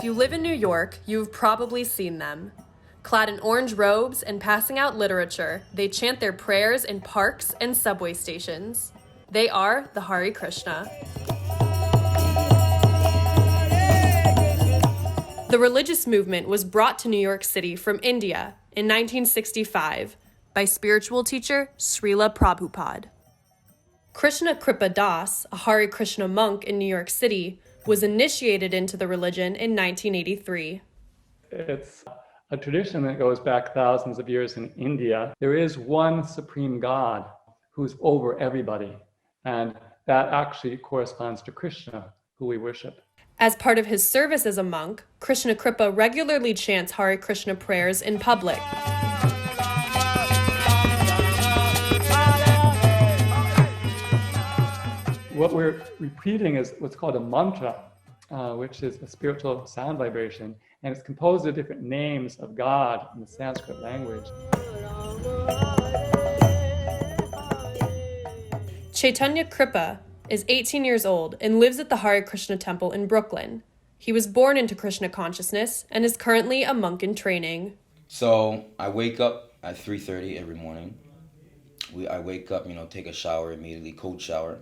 If you live in New York, you've probably seen them. Clad in orange robes and passing out literature, they chant their prayers in parks and subway stations. They are the Hare Krishna. The religious movement was brought to New York City from India in 1965 by spiritual teacher Srila Prabhupada. Krishna Kripa Das, a Hare Krishna monk in New York City, was initiated into the religion in 1983. It's a tradition that goes back thousands of years in India. There is one supreme God who's over everybody, and that actually corresponds to Krishna, who we worship. As part of his service as a monk, Krishna Kripa regularly chants Hare Krishna prayers in public. What we're repeating is what's called a mantra, which is a spiritual sound vibration, and it's composed of different names of God in the Sanskrit language. Chaitanya Kripa is 18 years old and lives at the Hare Krishna temple in Brooklyn. He was born into Krishna consciousness and is currently a monk in training. So I wake up at 3:30 every morning. I wake up, take a shower immediately, cold shower.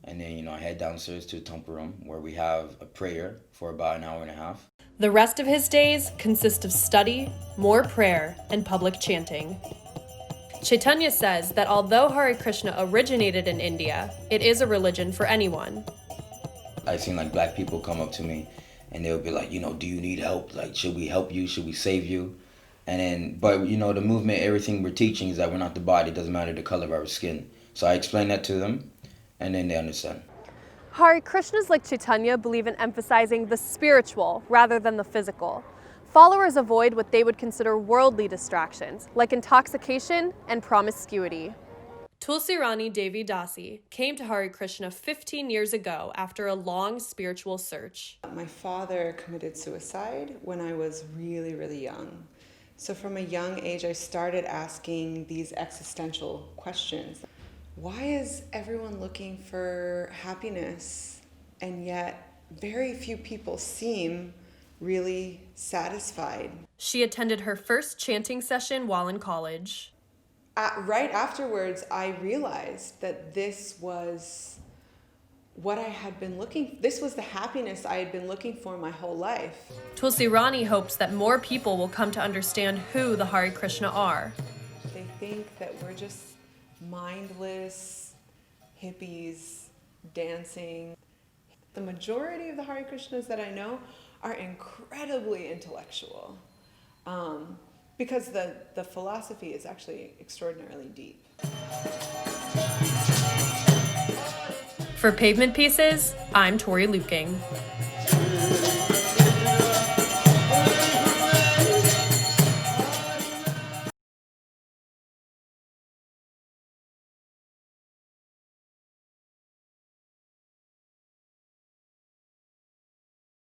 And then, I head downstairs to a temple room where we have a prayer for about an hour and a half. The rest of his days consist of study, more prayer, and public chanting. Chaitanya says that although Hare Krishna originated in India, it is a religion for anyone. I've seen Black people come up to me and they'll be like, do you need help? Should we help you? Should we save you? And then, but the movement, everything we're teaching is that we're not the body. It doesn't matter the color of our skin. So I explain that to them. And then they understand. Hare Krishnas like Chaitanya believe in emphasizing the spiritual rather than the physical. Followers avoid what they would consider worldly distractions, like intoxication and promiscuity. Tulasirani Devi Dasi came to Hare Krishna 15 years ago after a long spiritual search. My father committed suicide when I was really, really young. So from a young age, I started asking these existential questions. Why is everyone looking for happiness, and yet very few people seem really satisfied? She attended her first chanting session while in college. Right afterwards, I realized that this was what I had been this was the happiness I had been looking for my whole life. Tulasirani hopes that more people will come to understand who the Hare Krishna are. They think that we're just mindless hippies dancing. The majority of the Hare Krishnas that I know are incredibly intellectual because the philosophy is actually extraordinarily deep. For Pavement Pieces, I'm Tori Luking.